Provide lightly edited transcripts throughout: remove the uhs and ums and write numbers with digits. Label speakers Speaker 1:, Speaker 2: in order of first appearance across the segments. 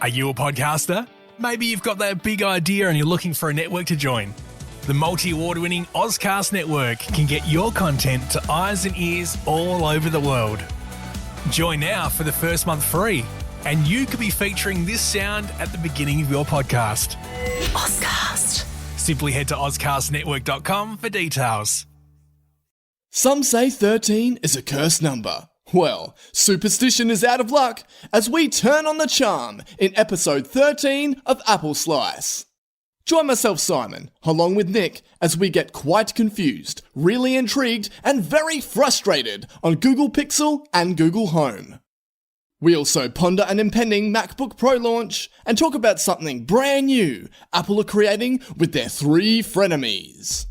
Speaker 1: Are you a podcaster? Maybe you've got that big idea and you're looking for a network to join. The multi-award-winning Ozcast Network can get your content to eyes and ears all over the world. Join now for the first month free, and you could be featuring this sound at the beginning of your podcast. Ozcast. Simply head to ozcastnetwork.com for details.
Speaker 2: Some say 13 is a cursed number. Well, superstition is out of luck as we turn on the charm in episode 13 of Apple Slice. Join myself, Simon, along with Nick, as we get quite confused, really intrigued, and very frustrated on Google Pixel and Google Home. We also ponder an impending Macbook Pro launch and talk about something brand new Apple are creating with their 3 frenemies.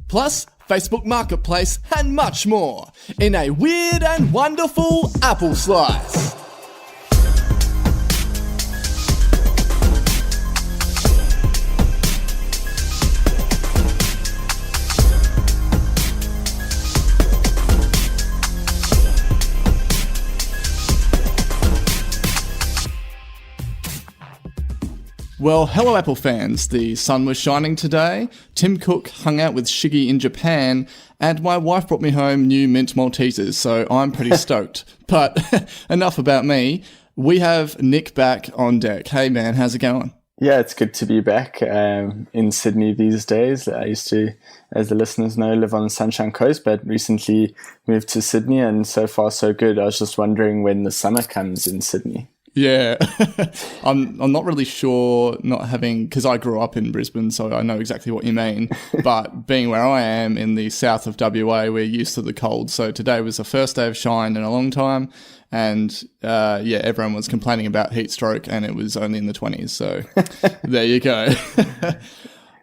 Speaker 2: Plus, Facebook Marketplace and much more in a weird and wonderful Apple Slice. Well, hello Apple fans. The sun was shining today, Tim Cook hung out with Shiggy in Japan, and my wife brought me home new mint Maltesers, so I'm pretty stoked. But enough about me. We have Nick back on deck. Hey man, how's it going?
Speaker 3: Yeah, it's good to be back in Sydney these days. I used to, as the listeners know, live on the Sunshine Coast, but recently moved to Sydney, and so far so good. I was just wondering when the summer comes in Sydney.
Speaker 2: Yeah, I'm not really sure, not having, because I grew up in Brisbane, so I know exactly what you mean, but being where I am in the south of WA, we're used to the cold, so today was the first day of shine in a long time, and everyone was complaining about heat stroke, and it was only in the 20s, so there you go.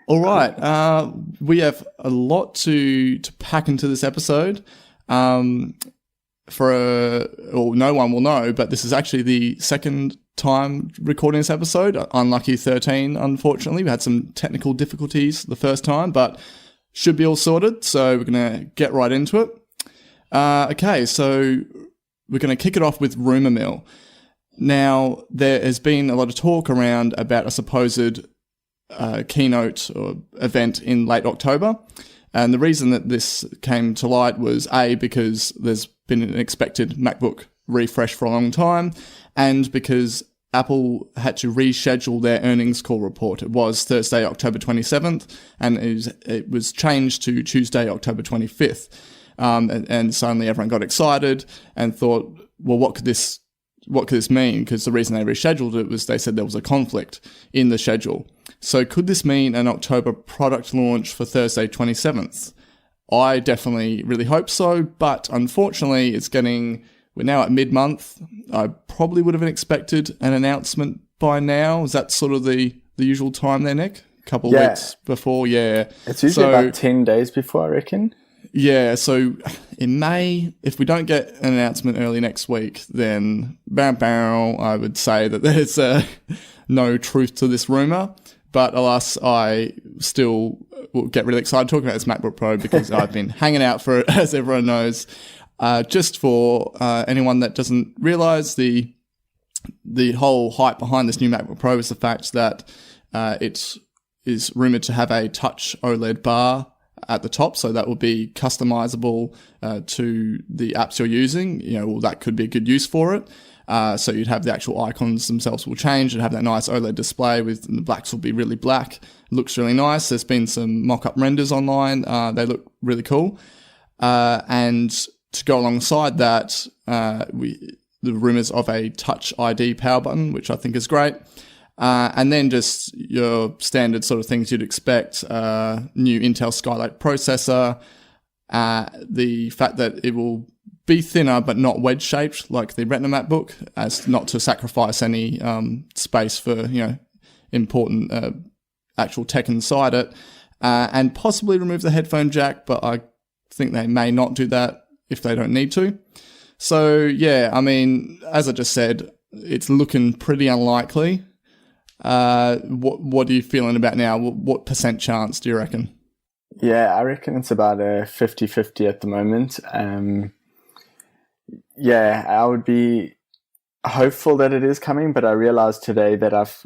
Speaker 2: All right, we have a lot to pack into this episode. No one will know, but this is actually the second time recording this episode. Unlucky 13, unfortunately. We had some technical difficulties the first time, but should be all sorted, so we're going to get right into it. Okay, so we're going to kick it off with Rumour Mill. Now, there has been a lot of talk around about a supposed keynote or event in late October. And the reason that this came to light was A, because there's been an expected MacBook refresh for a long time, and because Apple had to reschedule their earnings call report. It was Thursday, October 27th, and it was changed to Tuesday, October 25th. And suddenly everyone got excited and thought, well, what could this mean? Because the reason they rescheduled it was they said there was a conflict in the schedule. So could this mean an October product launch for Thursday 27th? I definitely really hope so, but unfortunately we're now at mid-month. I probably would have expected an announcement by now. Is that sort of the usual time there, Nick? A couple of weeks before, yeah.
Speaker 3: It's usually about 10 days before, I reckon.
Speaker 2: Yeah, so in May, if we don't get an announcement early next week, then I would say that there's no truth to this rumour. But alas, I still will get really excited talking about this MacBook Pro because I've been hanging out for it, as everyone knows. Just for anyone that doesn't realise, the whole hype behind this new MacBook Pro is the fact that it is rumoured to have a touch OLED bar at the top, so that will be customizable to the apps you're using. That could be a good use for it. So you'd have the actual icons themselves will change and have that nice OLED display with the blacks will be really black. It looks really nice. There's been some mock-up renders online. They look really cool. And to go alongside that, the rumors of a Touch ID power button, which I think is great. And then just your standard sort of things you'd expect, new Intel Skylake processor, the fact that it will be thinner but not wedge-shaped like the Retina MacBook, as not to sacrifice any space for important actual tech inside it, and possibly remove the headphone jack, but I think they may not do that if they don't need to. So yeah, I mean, as I just said, it's looking pretty unlikely. What are you feeling about now? What percent chance do you reckon?
Speaker 3: Yeah, I reckon it's about a 50-50 at the moment. Yeah, hopeful that it is coming, but I realized today that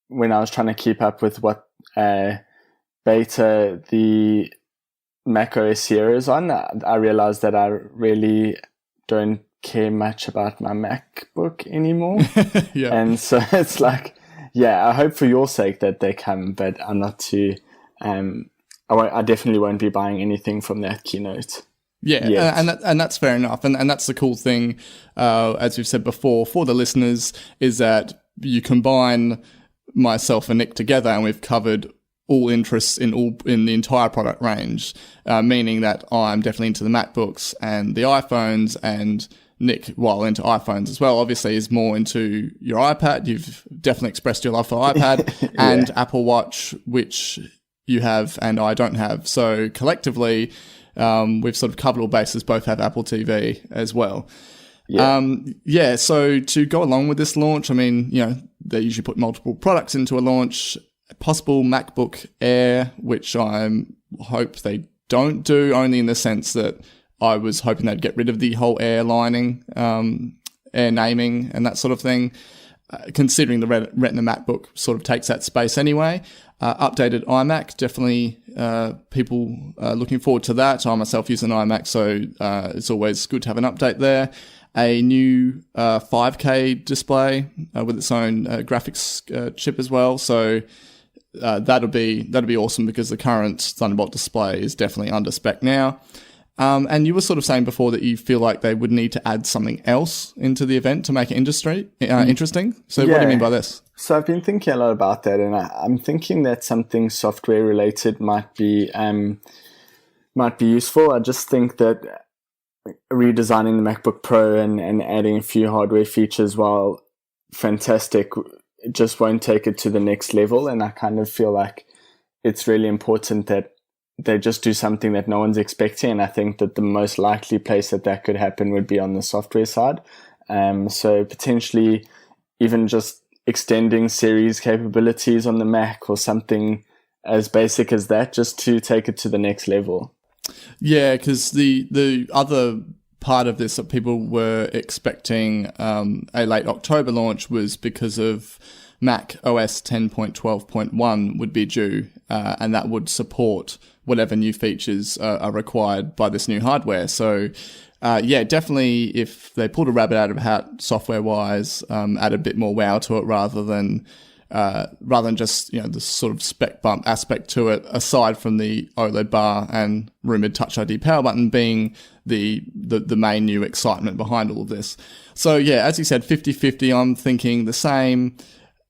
Speaker 3: when I was trying to keep up with what beta the Mac OS Sierra is on, I realized that I really don't care much about my MacBook anymore.
Speaker 2: Yeah.
Speaker 3: And so it's like, yeah, I hope for your sake that they come, but I'm not too, I definitely won't be buying anything from that keynote.
Speaker 2: Yeah, and that's fair enough. And that's the cool thing, as we've said before, for the listeners, is that you combine myself and Nick together, and we've covered all interests in the entire product range, meaning that I'm definitely into the MacBooks and the iPhones, and Nick, while into iPhones as well, obviously is more into your iPad. You've definitely expressed your love for iPad and Apple Watch, which you have and I don't have. So collectively, we've sort of covered all bases, both have Apple TV as well. Yeah. So to go along with this launch, I mean, they usually put multiple products into a launch. A possible MacBook Air, which I hope they don't do, only in the sense that I was hoping they'd get rid of the whole Air lining, Air naming and that sort of thing, considering the Retina MacBook sort of takes that space anyway. Updated iMac, definitely people looking forward to that. I myself use an iMac, so it's always good to have an update there. A new 5K display with its own graphics chip as well. So that'll be awesome, because the current Thunderbolt display is definitely under spec now. And you were sort of saying before that you feel like they would need to add something else into the event to make it interesting. So what do you mean by this?
Speaker 3: So I've been thinking a lot about that, and I'm thinking that something software related might be useful. I just think that redesigning the MacBook Pro and adding a few hardware features, while fantastic, it just won't take it to the next level. And I kind of feel like it's really important that they just do something that no one's expecting. And I think that the most likely place that could happen would be on the software side. So potentially even just extending series capabilities on the Mac, or something as basic as that, just to take it to the next level.
Speaker 2: Yeah, because the other part of this that people were expecting a late October launch was because of Mac OS 10.12.1 would be due, and that would support whatever new features are required by this new hardware. So, definitely if they pulled a rabbit out of a hat software-wise, add a bit more wow to it rather than just, the sort of spec bump aspect to it, aside from the OLED bar and rumored Touch ID power button being the main new excitement behind all of this. So yeah, as you said, 50-50, I'm thinking the same.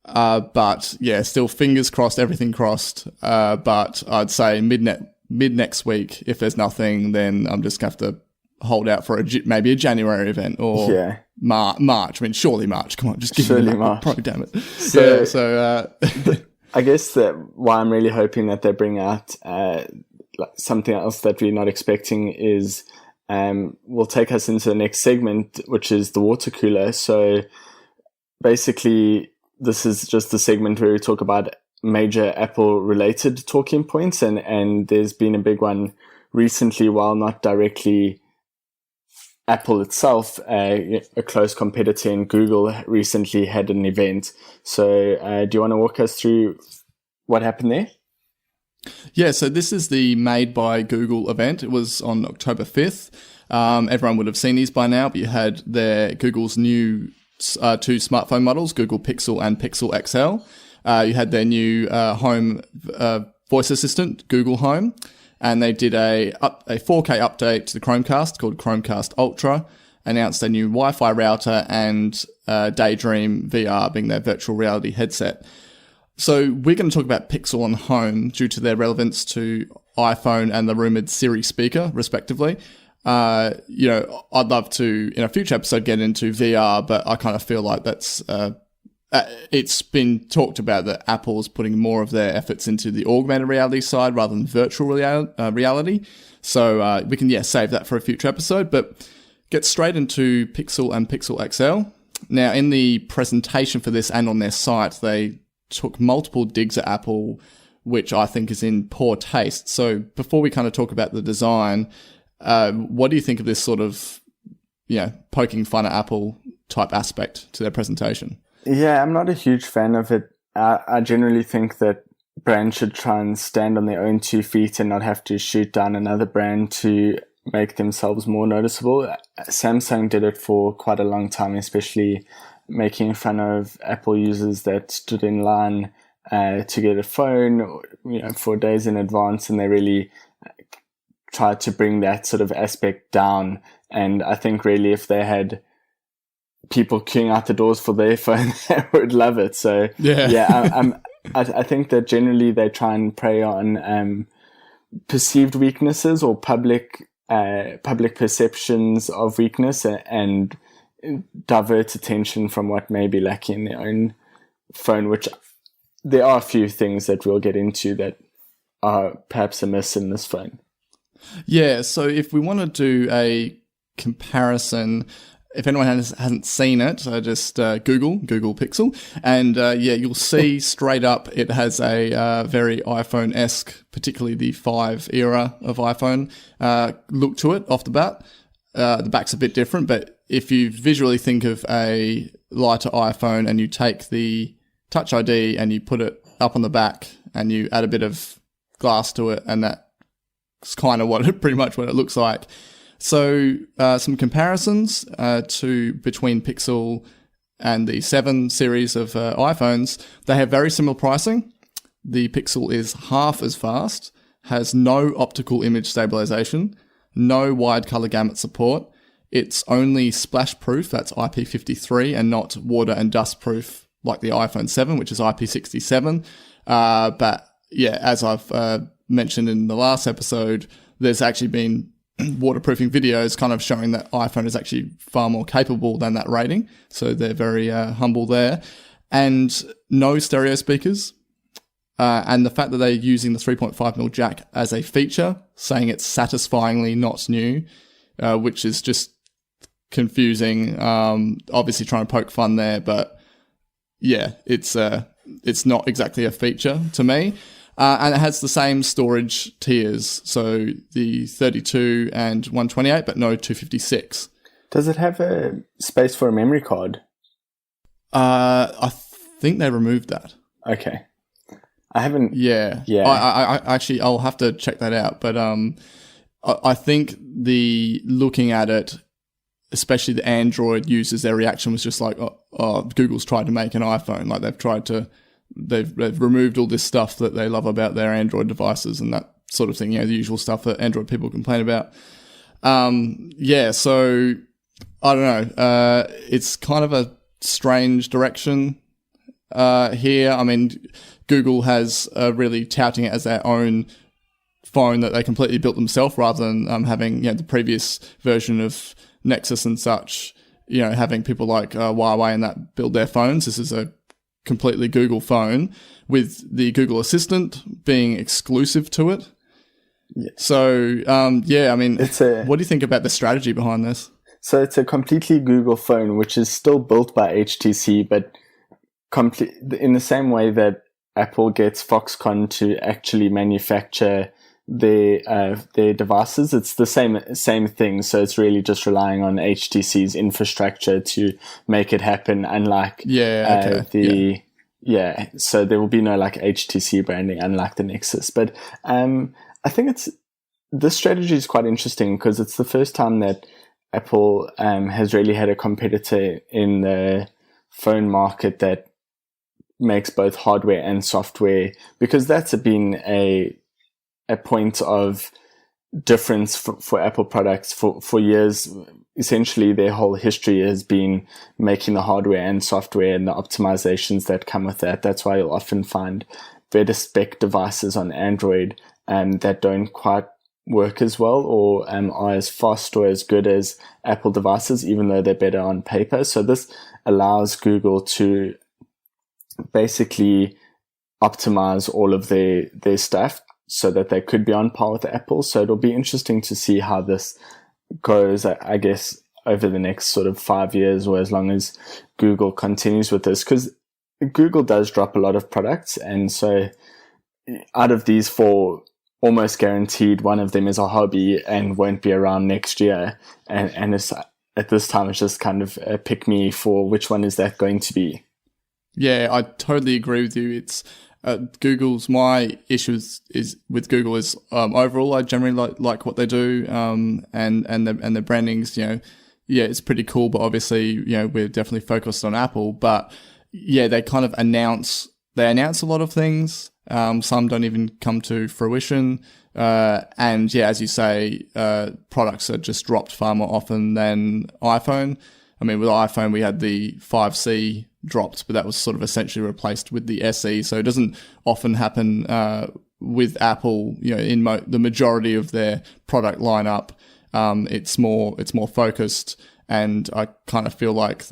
Speaker 2: But yeah, still fingers crossed, everything crossed. But I'd say mid next week, if there's nothing, then I'm just going to have to hold out for maybe a January event, or March. I mean, surely March. Come on, just give me March. Pro, damn it. So
Speaker 3: I guess that why I'm really hoping that they bring out something else that we're not expecting is will take us into the next segment, which is the water cooler. So basically, this is just the segment where we talk about major Apple related talking points, and there's been a big one recently, while not directly Apple itself, a close competitor in Google recently had an event. So do you want to walk us through what happened there?
Speaker 2: Yeah, so this is the Made by Google event. It was on October 5th. Everyone would have seen these by now, but you had Google's new two smartphone models, Google Pixel and Pixel XL. You had their new home voice assistant, Google Home, and they did a 4K update to the Chromecast called Chromecast Ultra, announced a new Wi-Fi router, and Daydream VR being their virtual reality headset. So we're going to talk about Pixel and Home due to their relevance to iPhone and the rumored Siri speaker, respectively. I'd love to, in a future episode, get into VR, but I kind of feel like that's it's been talked about that Apple's putting more of their efforts into the augmented reality side rather than virtual reality. So we can, save that for a future episode, but get straight into Pixel and Pixel XL. Now, in the presentation for this and on their site, they took multiple digs at Apple, which I think is in poor taste. So before we kind of talk about the design, what do you think of this sort of, poking fun at Apple type aspect to their presentation.
Speaker 3: Yeah, I'm not a huge fan of it. I generally think that brands should try and stand on their own 2 feet and not have to shoot down another brand to make themselves more noticeable. Samsung did it for quite a long time, especially making fun of Apple users that stood in line to get a phone, 4 days in advance, and they really tried to bring that sort of aspect down. And I think really if they had people queuing out the doors for their phone, they would love it. So I think that generally they try and prey on perceived weaknesses or public perceptions of weakness and divert attention from what may be lacking in their own phone, which there are a few things that we'll get into that are perhaps amiss in this phone.
Speaker 2: Yeah, so if we want to do a comparison, if anyone hasn't seen it, just Google Pixel, and you'll see straight up it has a very iPhone-esque, particularly the 5 era of iPhone look to it off the bat. The back's a bit different, but if you visually think of a lighter iPhone and you take the Touch ID and you put it up on the back and you add a bit of glass to it, and that's kind of pretty much what it looks like. So some comparisons between Pixel and the 7 series of iPhones. They have very similar pricing. The Pixel is half as fast, has no optical image stabilization, no wide color gamut support. It's only splash proof, that's IP53, and not water and dust proof like the iPhone 7, which is IP67. But yeah, as I've mentioned in the last episode, there's actually been waterproofing videos kind of showing that iPhone is actually far more capable than that rating. So they're very humble there. And no stereo speakers. And the fact that they're using the 3.5mm jack as a feature, saying it's satisfyingly not new, which is just confusing. Obviously trying to poke fun there, but yeah, it's not exactly a feature to me. And it has the same storage tiers, so the 32 and 128, but no 256.
Speaker 3: Does it have a space for a memory card?
Speaker 2: I think they removed that.
Speaker 3: Okay. I haven't...
Speaker 2: Yeah. I actually, I'll have to check that out, but I think looking at it, especially the Android users, their reaction was just like, oh, Google's tried to make an iPhone. Like they've removed all this stuff that they love about their Android devices and that sort of thing, the usual stuff that Android people complain about. So I don't know. It's kind of a strange direction here. I mean, Google has really touting it as their own phone that they completely built themselves rather than having the previous version of Nexus and such, having people like Huawei and that build their phones. This is a completely Google phone with the Google Assistant being exclusive to it. Yeah. So, I mean, what do you think about the strategy behind this?
Speaker 3: So it's a completely Google phone, which is still built by HTC, but in the same way that Apple gets Foxconn to actually manufacture their devices, it's the same thing. So it's really just relying on HTC's infrastructure to make it happen. Unlike so there will be no like HTC branding, unlike the Nexus. But I think this strategy is quite interesting because it's the first time that Apple has really had a competitor in the phone market that makes both hardware and software, because that's been a point of difference for Apple products for years. Essentially, their whole history has been making the hardware and software and the optimizations that come with that. That's why you'll often find better spec devices on Android that don't quite work as well or are as fast or as good as Apple devices, even though they're better on paper. So this allows Google to basically optimize all of their stuff so that they could be on par with Apple. So it'll be interesting to see how this goes, I guess, over the next sort of 5 years, or as long as Google continues with this, because Google does drop a lot of products. And so out of these 4, almost guaranteed one of them is a hobby and won't be around next year. And at this time it's just kind of a pick me for which one is that going to be.
Speaker 2: Yeah, I totally agree with you. It's Google's, my issues is with Google is overall I generally like what they do, and their branding's, yeah, it's pretty cool, but obviously, we're definitely focused on Apple. But yeah, they kind of announce a lot of things. Some don't even come to fruition. And yeah, as you say, products are just dropped far more often than iPhone. I mean, with iPhone, we had the 5C dropped, but that was sort of essentially replaced with the SE. So it doesn't often happen with Apple. In the majority of their product lineup, it's more focused, and I kind of feel like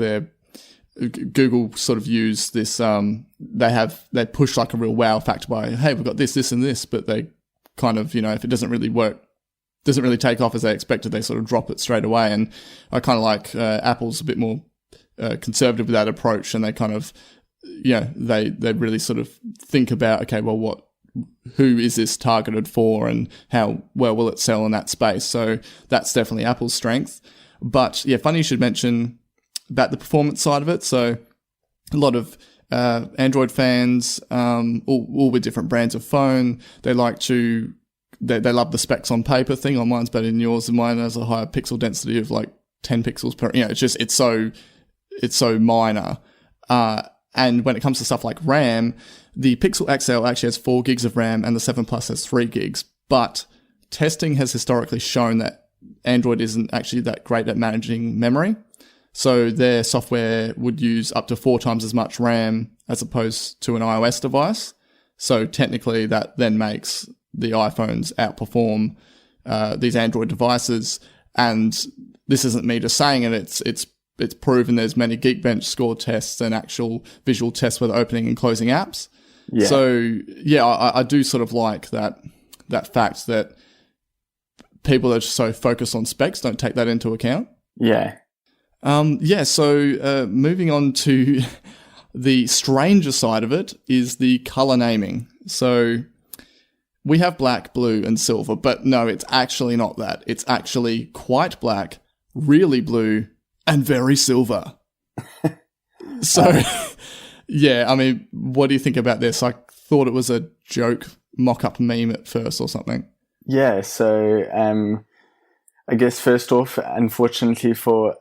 Speaker 2: Google sort of use this. They push like a real wow factor by, hey, we've got this, and this, but they kind of, if it doesn't really work, doesn't really take off as they expected, they sort of drop it straight away. And I kind of like Apple's a bit more conservative with that approach, and they kind of, they really sort of think about, okay, well, who is this targeted for, and how well will it sell in that space? So that's definitely Apple's strength. But yeah, funny you should mention about the performance side of it. So a lot of Android fans, all with different brands of phone, they love the specs on paper thing. Oh, mine's better than yours, and mine has a higher pixel density of like 10 pixels per. It's so minor. And when it comes to stuff like RAM, the Pixel XL actually has 4 gigs of RAM, and the 7 Plus has 3 gigs. But testing has historically shown that Android isn't actually that great at managing memory. So their software would use up to 4 times as much RAM as opposed to an iOS device. So technically that then makes the iPhones outperform these Android devices. And this isn't me just saying it. It's proven. There's many Geekbench score tests and actual visual tests with opening and closing apps. Yeah. So yeah, I do sort of like that fact that people that are so focused on specs don't take that into account.
Speaker 3: Yeah.
Speaker 2: So moving on to the stranger side of it is the color naming. So we have black, blue, and silver, but no, it's actually not that. It's actually quite black, really blue, and very silver. So, yeah, I mean, what do you think about this? I thought it was a joke mock-up meme at first or something.
Speaker 3: Yeah, so I guess first off, unfortunately for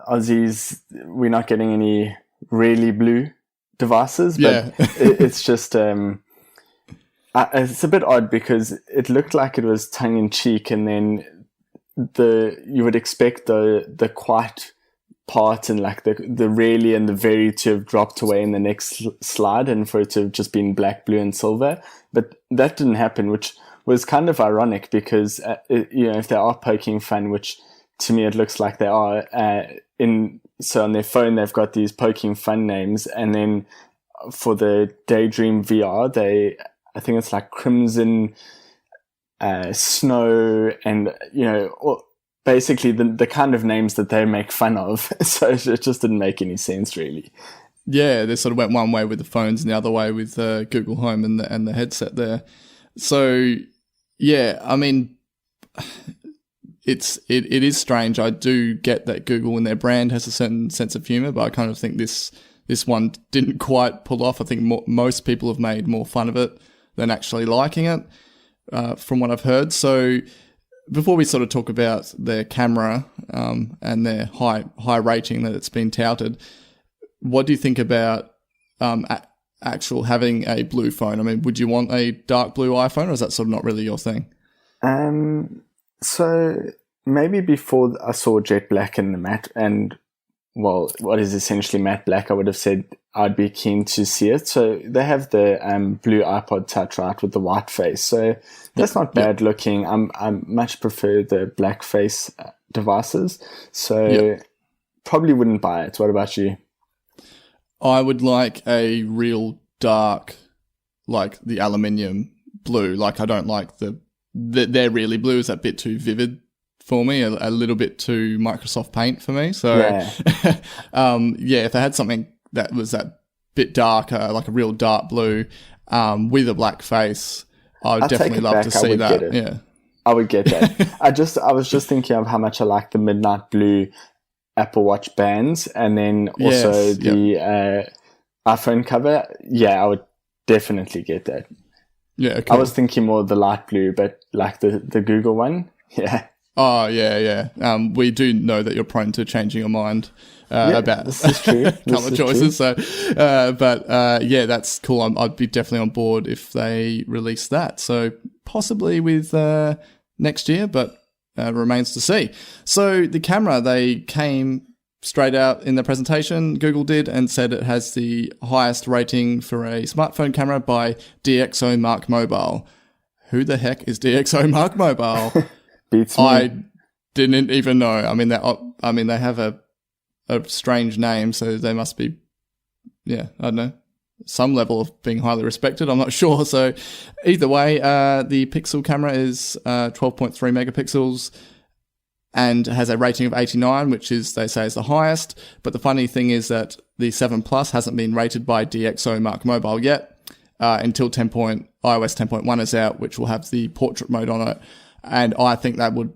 Speaker 3: Aussies, we're not getting any really blue devices, but it's just it's a bit odd because it looked like it was tongue-in-cheek, and then you would expect the quite part and like the really and the very to have dropped away in the next slide, and for it to have just been black, blue, and silver, but that didn't happen, which was kind of ironic because if they are poking fun, which to me it looks like they are, so on their phone they've got these poking fun names, and then for the Daydream VR I think it's like Crimson Snow, and basically the kind of names that they make fun of. So it just didn't make any sense really.
Speaker 2: Yeah, they sort of went one way with the phones and the other way with Google Home and the headset there. So yeah, I mean, it is strange. I do get that Google and their brand has a certain sense of humor, but I kind of think this one didn't quite pull off. I think most people have made more fun of it than actually liking it, from what I've heard. So before we sort of talk about their camera and their high rating that it's been touted, what do you think about actual having a blue phone? I mean, would you want a dark blue iPhone, or is that sort of not really your thing?
Speaker 3: So maybe before I saw jet black and the matte, and well, what is essentially matte black, I would have said I'd be keen to see it. So they have the blue iPod Touch, right, with the white face. So that's not bad looking. I much prefer the black face devices. So probably wouldn't buy it. What about you?
Speaker 2: I would like a real dark, like the aluminium blue. Like I don't like they're really blue. Is that bit too vivid for me? A little bit too Microsoft Paint for me. So if I had something that was that bit darker, like a real dark blue, with a black face, I would definitely love to see that. Yeah,
Speaker 3: I would get that. I was just thinking of how much I like the midnight blue Apple Watch bands, and then also the iPhone cover. Yeah, I would definitely get that.
Speaker 2: Yeah, cool.
Speaker 3: I was thinking more the light blue, but like the Google one. Yeah.
Speaker 2: Oh, yeah. We do know that you're prone to changing your mind about
Speaker 3: this is true.
Speaker 2: color choices. So, yeah, that's cool. I'd be definitely on board if they release that. So possibly with next year, but remains to see. So the camera, they came straight out in the presentation, Google did, and said it has the highest rating for a smartphone camera by DxO Mark Mobile. Who the heck is DxO Mark Mobile?
Speaker 3: Beats me.
Speaker 2: I didn't even know. I mean, they have a strange name, so they must be, I don't know, some level of being highly respected. I'm not sure. So either way, the Pixel camera is 12.3 megapixels and has a rating of 89, which is, they say, is the highest. But the funny thing is that the 7 Plus hasn't been rated by DxO Mark Mobile yet until iOS 10.1 is out, which will have the portrait mode on it. And I think that would,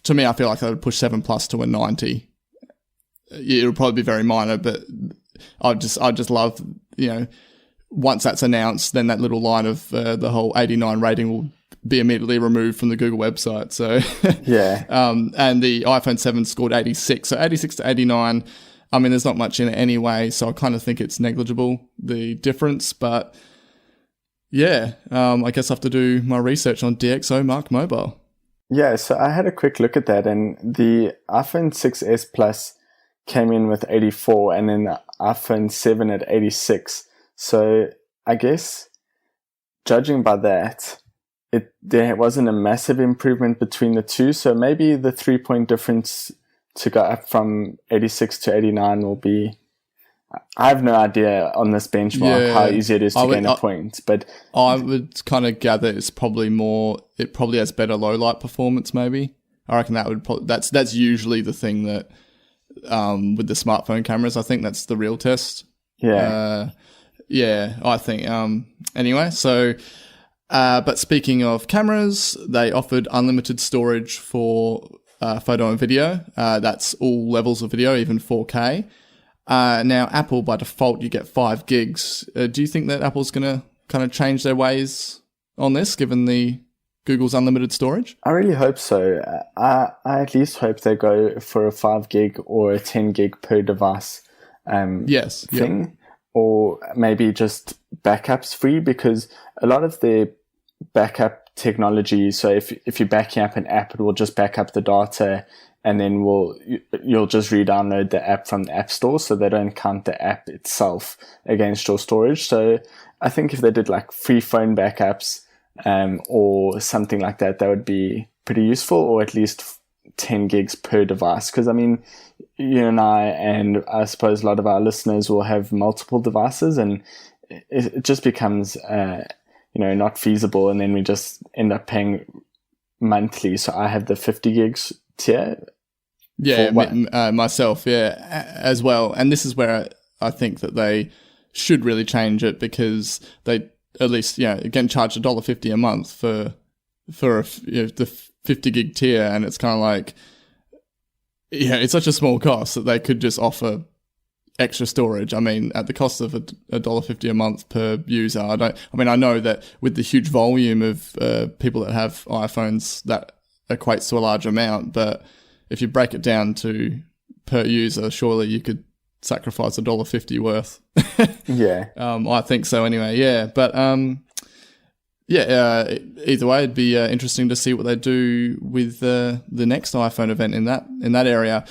Speaker 2: to me, I feel like that would push 7 Plus to a 90. It would probably be very minor, but I just love, once that's announced, then that little line of the whole 89 rating will be immediately removed from the Google website. So
Speaker 3: yeah.
Speaker 2: And the iPhone 7 scored 86. So 86 to 89, I mean, there's not much in it anyway, so I kind of think it's negligible, the difference. But yeah, I guess I have to do my research on DxO Mark Mobile.
Speaker 3: Yeah, so I had a quick look at that, and the iPhone 6s Plus came in with 84, and then the iPhone 7 at 86. So I guess, judging by that, there wasn't a massive improvement between the two. So maybe the 3-point difference to go up from 86 to 89 will be, I have no idea on this benchmark how easy it is to gain a point, but
Speaker 2: I would kind of gather it's probably it probably has better low light performance. Maybe I reckon that would that's usually the thing that with the smartphone cameras, I think that's the real test.
Speaker 3: Yeah,
Speaker 2: I think. Anyway, so but speaking of cameras, they offered unlimited storage for photo and video. That's all levels of video, even 4K. Now, Apple, by default, you get 5 gigs. Do you think that Apple's going to kind of change their ways on this, given the Google's unlimited storage?
Speaker 3: I really hope so. I at least hope they go for a 5 gig or a 10 gig per device thing, or maybe just backups free, because a lot of their backup technology, so if you're backing up an app, it will just back up the data, and then you'll just re-download the app from the App Store, so they don't count the app itself against your storage. So I think if they did like free phone backups or something like that, that would be pretty useful, or at least 10 gigs per device. Because I mean, you and I suppose a lot of our listeners will have multiple devices, and it just becomes not feasible, and then we just end up paying monthly. So I have the 50 gigs tier.
Speaker 2: Yeah, myself, as well. And this is where I think that they should really change it, because they at least, again, charge $1.50 a month for the 50 gig tier, and it's kind of like, it's such a small cost that they could just offer extra storage. I mean, at the cost of $1.50 a month per user. I know that with the huge volume of people that have iPhones, that equates to a large amount, but if you break it down to per user, surely you could sacrifice $1.50 worth.
Speaker 3: Yeah.
Speaker 2: I think so anyway. Yeah. But either way, it'd be interesting to see what they do with the next iPhone event in that area.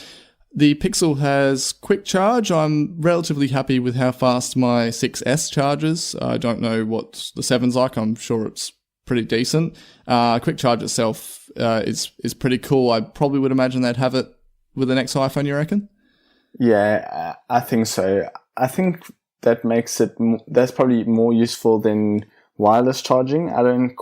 Speaker 2: The Pixel has quick charge. I'm relatively happy with how fast my 6S charges. I don't know what the 7's like. I'm sure it's pretty decent. Quick charge itself is pretty cool. I probably would imagine they'd have it with the next iPhone, you reckon?
Speaker 3: Yeah, I think so. I think that makes it, that's probably more useful than wireless charging. I'm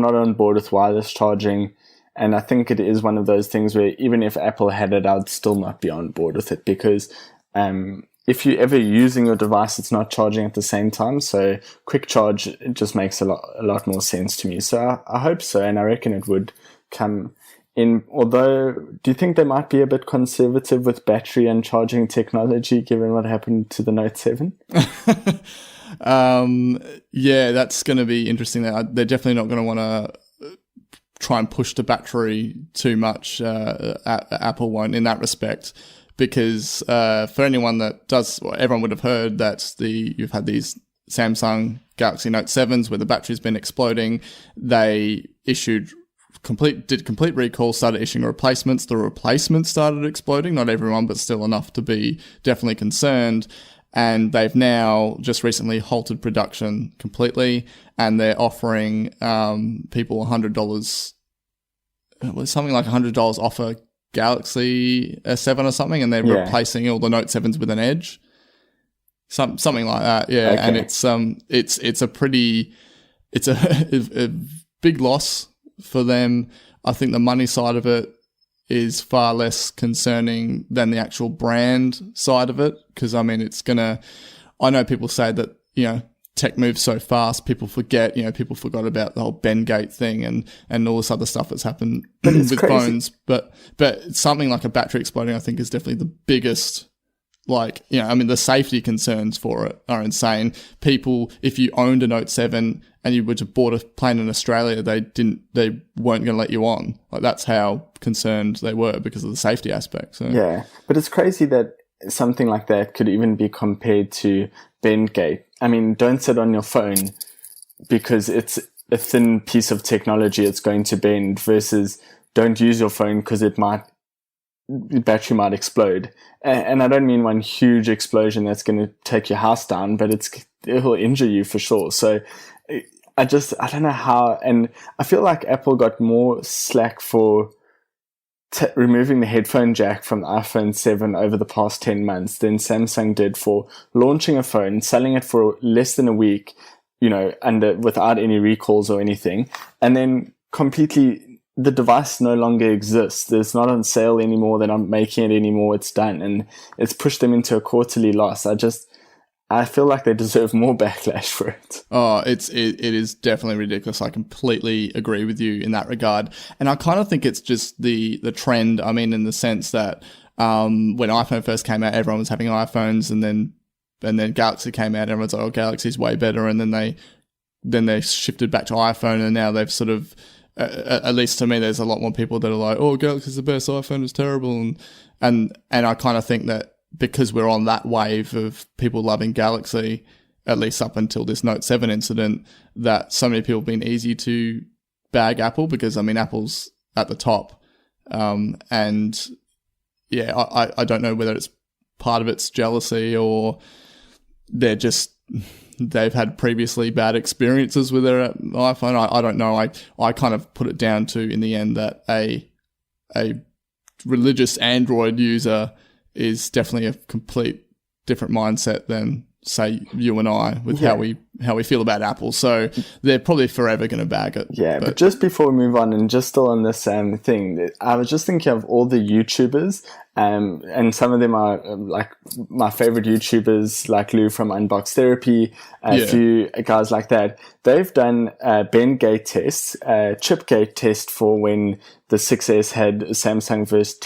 Speaker 3: not on board with wireless charging. And I think it is one of those things where even if Apple had it, I'd still not be on board with it, because if you're ever using your device, it's not charging at the same time. So quick charge, it just makes a lot more sense to me. So I hope so, and I reckon it would come although, do you think they might be a bit conservative with battery and charging technology, given what happened to the Note 7?
Speaker 2: Yeah, that's going to be interesting. They're definitely not going to want to try and push the battery too much. Apple won't in that respect, because for anyone that does, well, everyone would have heard that you've had these Samsung Galaxy Note 7s where the battery's been exploding. They did complete recall, started issuing replacements. The replacements started exploding. Not everyone, but still enough to be definitely concerned. And they've now just recently halted production completely, and they're offering people $100, something like $100 off a Galaxy S7 or something, and they're replacing all the Note 7s with an Edge, something like that. Yeah, okay. And it's a big loss for them. I think the money side of it is far less concerning than the actual brand side of it, because I mean, I know people say that, tech moves so fast, people forget, people forgot about the whole Bengate thing and all this other stuff that's happened with crazy. Phones. But something like a battery exploding, I think, is definitely the biggest, the safety concerns for it are insane. People, if you owned a Note 7 and you were to board a plane in Australia, they weren't going to let you on. That's how concerned they were because of the safety aspect. So. Yeah,
Speaker 3: but it's crazy that something like that could even be compared to Bendgate. I mean, don't sit on your phone because it's a thin piece of technology, it's going to bend, versus don't use your phone because the battery might explode. And I don't mean one huge explosion that's going to take your house down, but it will injure you for sure. So I don't know how, and I feel like Apple got more slack for removing the headphone jack from the iPhone 7 over the past 10 months than Samsung did for launching a phone, selling it for less than a week, without any recalls or anything, and then completely the device no longer exists. It's not on sale anymore. They're not making it anymore. It's done, and it's pushed them into a quarterly loss. I feel like they deserve more backlash for it.
Speaker 2: Oh, it is definitely ridiculous. I completely agree with you in that regard. And I kind of think it's just the trend. I mean, in the sense that when iPhone first came out, everyone was having iPhones, and then Galaxy came out, and everyone's like, oh, Galaxy's way better. And then they shifted back to iPhone, and now they've sort of, at least to me, there's a lot more people that are like, oh, Galaxy's the best, iPhone is terrible. And I kind of think that because we're on that wave of people loving Galaxy, at least up until this Note 7 incident, that so many people have been easy to bag Apple because, I mean, Apple's at the top. And yeah, I don't know whether it's part of it's jealousy or they've had previously bad experiences with their iPhone. I don't know. I kind of put it down to, in the end, that a religious Android user is definitely a complete different mindset than, say, you and I with how we feel about Apple. So they're probably forever going to bag it.
Speaker 3: Yeah, but just before we move on, and just still on this thing, I was just thinking of all the YouTubers, and some of them are like my favorite YouTubers, like Lou from Unbox Therapy, a few guys like that. They've done Bendgate tests, chipgate test for when the 6S had Samsung versus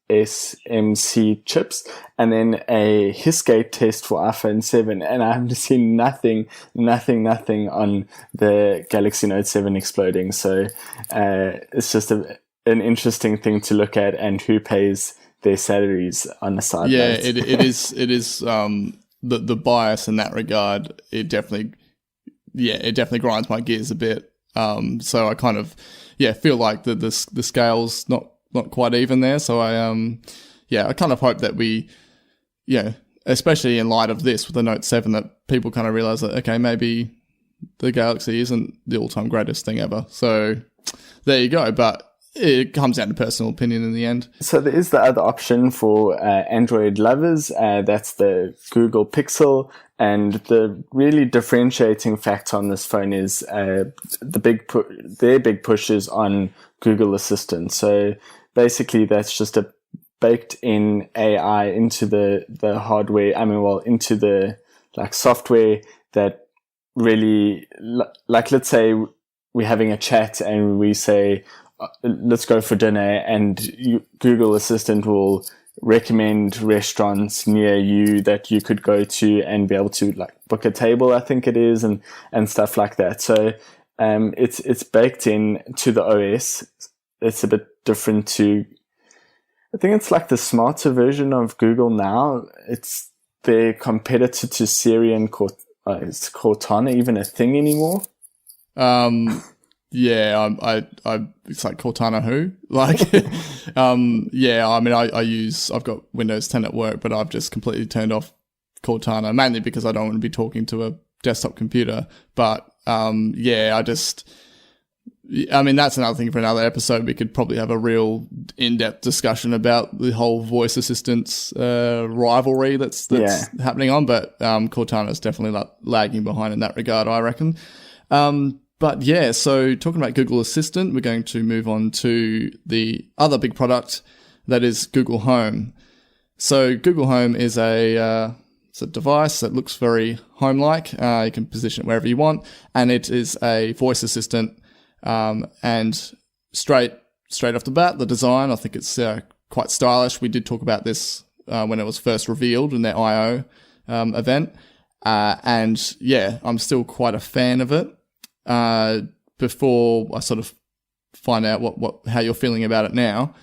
Speaker 3: TSMC chips, and then a Hissgate test for iPhone 7, and I haven't seen nothing on the Galaxy Note 7 exploding. So it's just an interesting thing to look at, and who pays their salaries on the side.
Speaker 2: Yeah, it is the bias in that regard. It definitely grinds my gears a bit. So I kind of feel like the scale's not quite even there. So I kind of hope that we, especially in light of this with the Note 7, that people kind of realize that, okay, maybe the Galaxy isn't the all-time greatest thing ever. So there you go. But it comes down to personal opinion in the end.
Speaker 3: So there is the other option for Android lovers. That's the Google Pixel. And the really differentiating factor on this phone is their big push is on Google Assistant. So basically, that's just a baked-in AI into the hardware. Into the software that really, let's say we're having a chat and we say, let's go for dinner, and Google Assistant will recommend restaurants near you that you could go to and be able to like book a table, I think it is, and stuff like that. So it's baked in to the OS. It's a bit different to, I think it's like the smarter version of Google now. It's their competitor to Siri and is Cortana even a thing anymore?
Speaker 2: Yeah, I it's like Cortana who? Like, yeah, I mean, I've got Windows 10 at work, but I've just completely turned off Cortana, mainly because I don't want to be talking to a desktop computer. But, yeah, I mean, that's another thing for another episode. We could probably have a real in-depth discussion about the whole voice assistance rivalry that's happening on. But Cortana is definitely lagging behind in that regard, I reckon. But yeah, so talking about Google Assistant, we're going to move on to the other big product that is Google Home. So Google Home is it's a device that looks very home-like. You can position it wherever you want, and it is a voice assistant. And straight off the bat, the design, I think it's quite stylish. We did talk about this when it was first revealed in their I/O event, and yeah, I'm still quite a fan of it. Before I sort of find out how you're feeling about it now,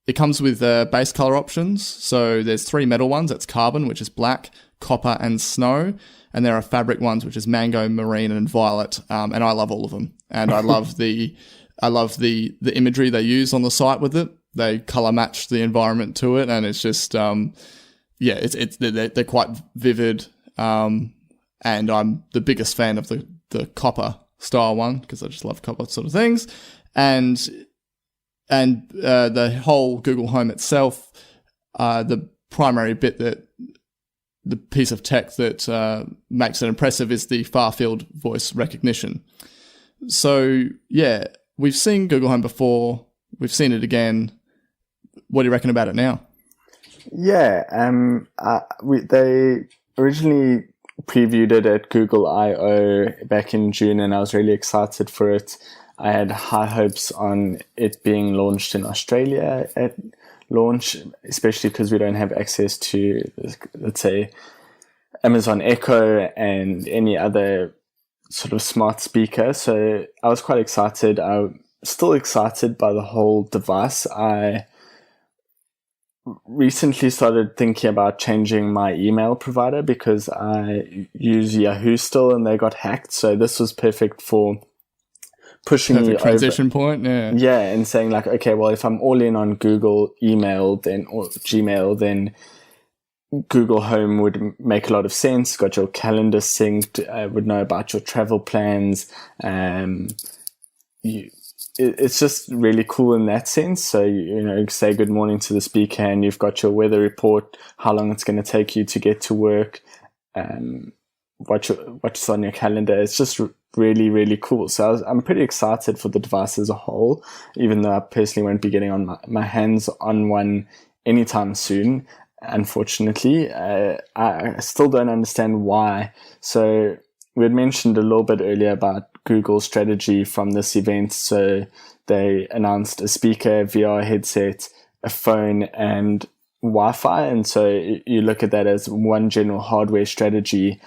Speaker 2: it comes with base color options. So there's 3 metal ones. That's carbon, which is black, copper, and snow. And there are fabric ones, which is mango, marine, and violet. And I love all of them. And I love the imagery they use on the site with it. They color match the environment to it, and it's just they're quite vivid. And I'm the biggest fan of the copper style one because I just love copper sort of things. And the whole Google Home itself, the primary bit the piece of tech that makes it impressive is the far-field voice recognition. So, yeah, we've seen Google Home before. We've seen it again. What do you reckon about it now?
Speaker 3: Yeah, they originally previewed it at Google I/O back in June, and I was really excited for it. I had high hopes on it being launched in Australia at launch, especially because we don't have access to, let's say, Amazon Echo and any other sort of smart speaker. So I was quite excited. I'm still excited by the whole device. I recently started thinking about changing my email provider because I use Yahoo still and they got hacked. So this was perfect for pushing me over.
Speaker 2: Transition point, yeah.
Speaker 3: Yeah, and saying like, okay, well, if I'm all in on Google email or Gmail, then Google Home would make a lot of sense. Got your calendar synced, would know about your travel plans. It's just really cool in that sense. So, you say good morning to the speaker and you've got your weather report, how long it's going to take you to get to work, what's on your calendar. It's just really, really cool. So I'm pretty excited for the device as a whole, even though I personally won't be getting on my hands on one anytime soon. Unfortunately, I still don't understand why. So we had mentioned a little bit earlier about Google's strategy from this event. So they announced a speaker, VR headset, a phone, and Wi-Fi. And so you look at that as one general hardware strategy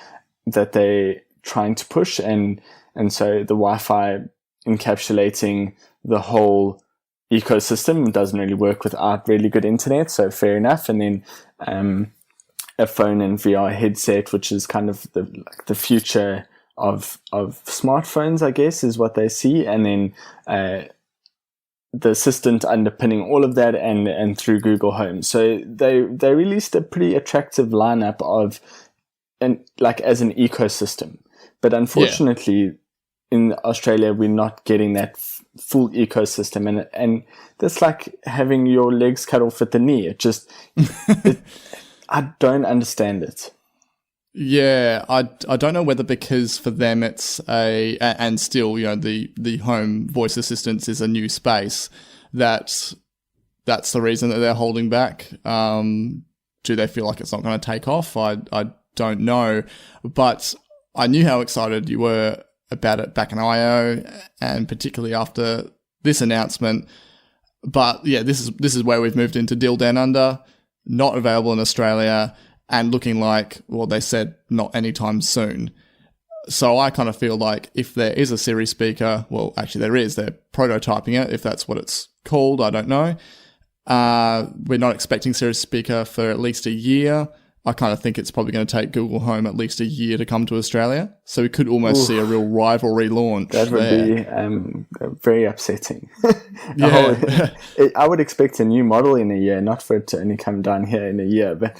Speaker 3: that they're trying to push. And so the Wi-Fi encapsulating the whole ecosystem doesn't really work without really good internet. So fair enough. And then a phone and VR headset, which is kind of the future of smartphones, I guess, is what they see. And then the assistant underpinning all of that and through Google Home. So they released a pretty attractive lineup of as an ecosystem. But unfortunately, in Australia, we're not getting that full ecosystem. And that's like having your legs cut off at the knee. It just, I don't understand it.
Speaker 2: Yeah, I don't know whether because for them it's and still, the home voice assistance is a new space, that's the reason that they're holding back. Do they feel like it's not going to take off? I don't know, but I knew how excited you were about it back in I/O, and particularly after this announcement. But yeah, this is where we've moved into Deal Down Under, not available in Australia, and looking like, well, they said not anytime soon. So I kind of feel like if there is a Siri speaker, well, actually there is, they're prototyping it, if that's what it's called, I don't know. We're not expecting Siri speaker for at least a year. I kind of think it's probably going to take Google Home at least a year to come to Australia. So we could almost see a real rivalry launch.
Speaker 3: That would be very upsetting.
Speaker 2: Yeah.
Speaker 3: I would expect a new model in a year, not for it to only come down here in a year. But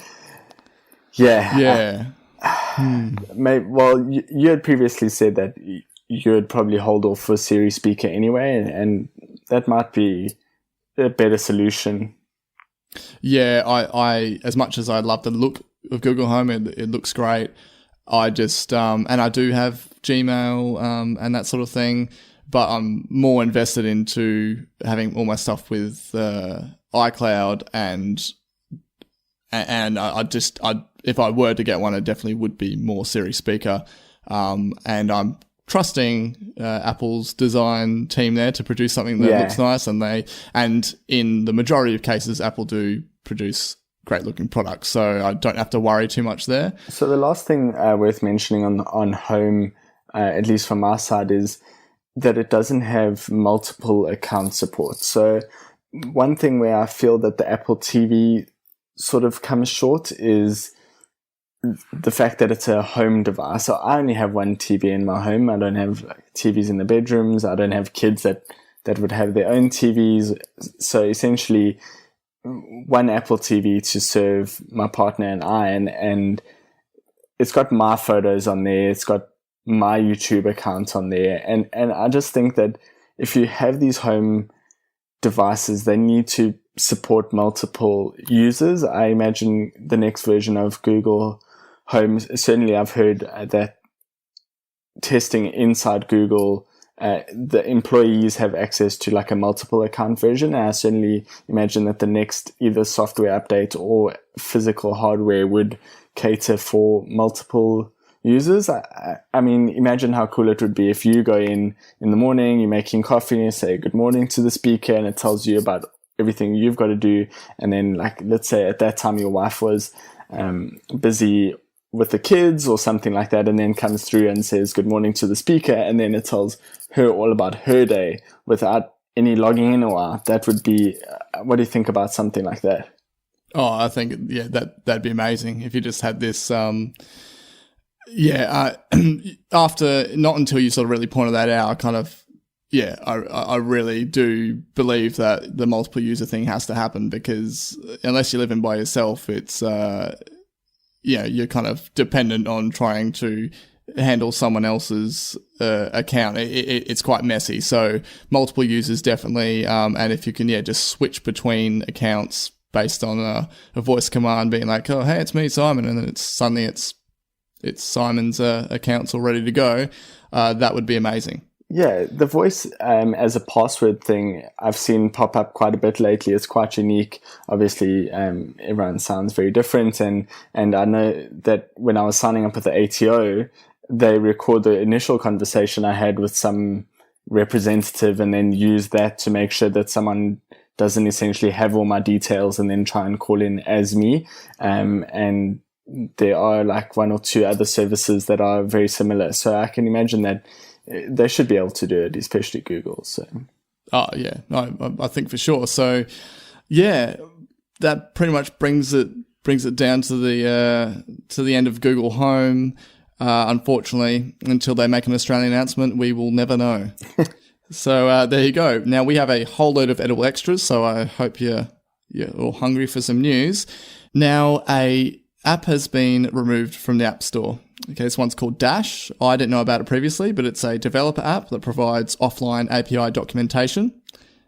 Speaker 3: yeah. Well, you had previously said that you would probably hold off for Siri speaker anyway, and that might be a better solution.
Speaker 2: Yeah, I as much as I love the look of Google Home, it looks great. I just and I do have Gmail and that sort of thing, but I'm more invested into having all my stuff with iCloud and I if I were to get one, it definitely would be more Siri speaker. And I'm trusting Apple's design team there to produce something that looks nice, and in the majority of cases, Apple do produce great looking products, so I don't have to worry too much there.
Speaker 3: So the last thing worth mentioning on Home, at least from my side, is that it doesn't have multiple account support. So one thing where I feel that the Apple TV sort of comes short is the fact that it's a home device. So I only have one TV in my home. I don't have TVs in the bedrooms. I don't have kids that would have their own TVs. So essentially one Apple TV to serve my partner and I, and it's got my photos on there. It's got my YouTube account on there. And I just think that if you have these home devices, they need to support multiple users. I imagine the next version of Google Home, certainly I've heard that testing inside Google, the employees have access to like a multiple account version. And I certainly imagine that the next either software update or physical hardware would cater for multiple users. I mean, imagine how cool it would be if you go in the morning, you're making coffee, and say good morning to the speaker, and it tells you about everything you've got to do. And then, like, let's say at that time your wife was busy with the kids or something like that, and then comes through and says good morning to the speaker, and then it tells her all about her day without any logging in or out. That would be, what do you think about something like that?
Speaker 2: Oh, I think, that'd be amazing if you just had this, after, not until you sort of really pointed that out, I kind of, I really do believe that the multiple user thing has to happen, because unless you're living by yourself, it's, you're kind of dependent on trying to handle someone else's account. It's quite messy. So multiple users definitely, and if you can, just switch between accounts based on a voice command, being like, oh, hey, it's me, Simon, and then it's Simon's accounts all ready to go. That would be amazing.
Speaker 3: Yeah, the voice as a password thing I've seen pop up quite a bit lately. It's quite unique. Obviously, everyone sounds very different, and I know that when I was signing up with the ATO, they record the initial conversation I had with some representative and then use that to make sure that someone doesn't essentially have all my details and then try and call in as me. And there are like one or two other services that are very similar. So I can imagine that they should be able to do it, especially Google. So, I think for sure. So, that pretty much brings it down to the end of Google Home. Unfortunately, until they make an Australian announcement, we will never know. So there you go. Now we have a whole load of edible extras. So I hope you're all hungry for some news. Now a app has been removed from the App Store. Okay, this one's called Dash. I didn't know about it previously, but it's a developer app that provides offline API documentation.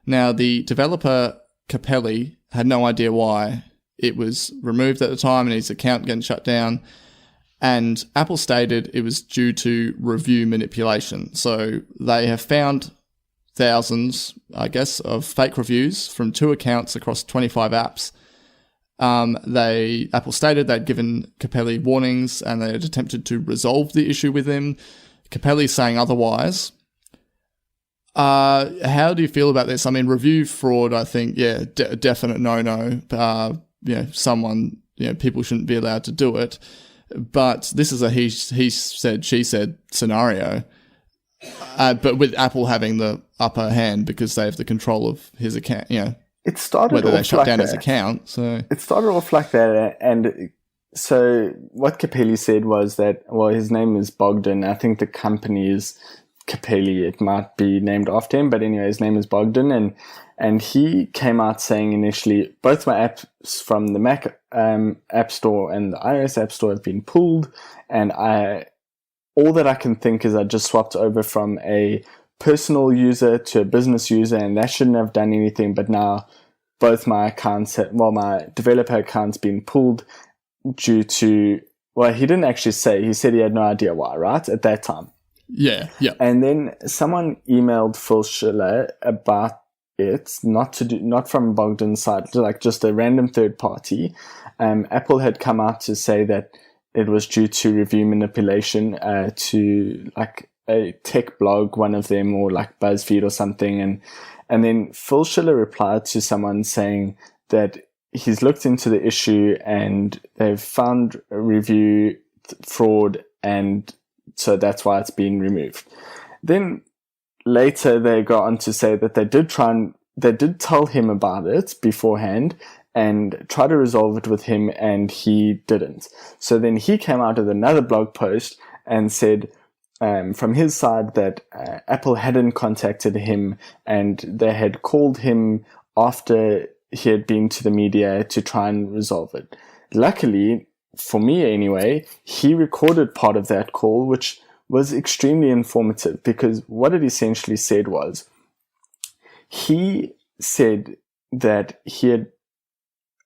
Speaker 3: Now, the developer, Capelli, had no idea why it was removed at the time and his account getting shut down. And Apple stated it was due to review manipulation. So they have found thousands, I guess, of fake reviews from 2 accounts across 25 apps. Apple stated they'd given Capelli warnings and they had attempted to resolve the issue with him. Capelli's saying otherwise.
Speaker 2: How do you feel about this? I mean, review fraud, I think, definite no. People shouldn't be allowed to do it. But this is a he said, she said scenario. But with Apple having the upper hand because they have the control of his account,
Speaker 3: it started
Speaker 2: whether
Speaker 3: off
Speaker 2: they shut
Speaker 3: like
Speaker 2: down
Speaker 3: that.
Speaker 2: his account. So
Speaker 3: it started off like that, and so what Capelli said was that, well, his name is Bogdan. I think the company is Capelli. It might be named after him, but anyway, his name is Bogdan, and he came out saying initially both my apps from the Mac App Store and the iOS App Store have been pulled, and all that I can think is I just swapped over from a personal user to a business user, and that shouldn't have done anything, but now both my accounts, my developer account's been pulled due to, well, he didn't actually say, he said he had no idea why, right, at that time.
Speaker 2: Yeah.
Speaker 3: And then someone emailed Phil Schiller about it, not from Bogdan's side, like just a random third party. Apple had come out to say that it was due to review manipulation to like a tech blog, one of them, or like BuzzFeed or something. And then Phil Schiller replied to someone saying that he's looked into the issue and they've found review fraud, and so that's why it's been removed. Then later they got on to say that they did tell him about it beforehand and try to resolve it with him, and he didn't. So then he came out with another blog post and said from his side that Apple hadn't contacted him and they had called him after he had been to the media to try and resolve it. Luckily, for me anyway, he recorded part of that call, which was extremely informative, because what it essentially said was, he said that he had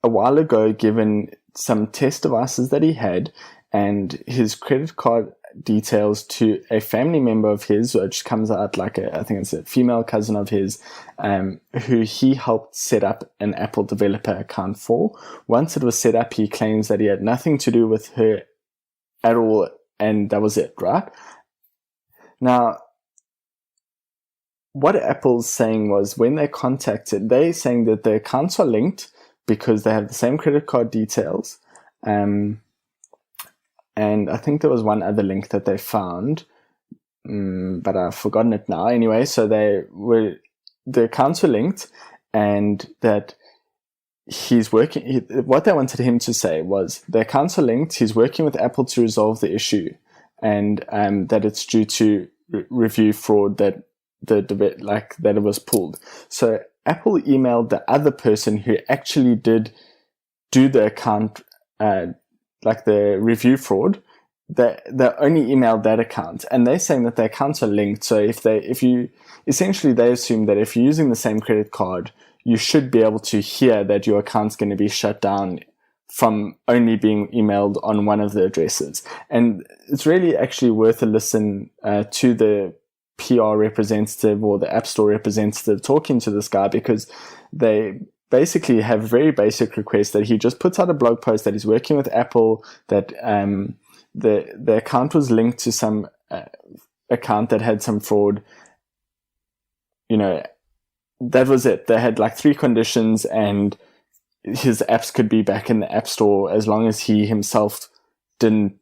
Speaker 3: a while ago given some test devices that he had and his credit card details to a family member of his, which comes out like I think it's a female cousin of his, who he helped set up an Apple developer account for. Once it was set up, he claims that he had nothing to do with her at all, and that was it, right? Now, what Apple's saying was, when they contacted, they're saying that the accounts are linked because they have the same credit card details. And I think there was one other link that they found, but I've forgotten it now. Anyway, so the accounts were linked, and that he's working. What they wanted him to say was the accounts are linked. He's working with Apple to resolve the issue, and that it's due to review fraud that that it was pulled. So Apple emailed the other person who actually did do the account, like the review fraud. They only emailed that account, and they're saying that the accounts are linked. So essentially they assume that if you're using the same credit card, you should be able to hear that your account's going to be shut down from only being emailed on one of the addresses. And it's really actually worth a listen to the PR representative or the App Store representative talking to this guy, because they basically have a very basic request that he just puts out a blog post that he's working with Apple, that the account was linked to some account that had some fraud. That was it. They had like 3 conditions, and his apps could be back in the App Store as long as he himself didn't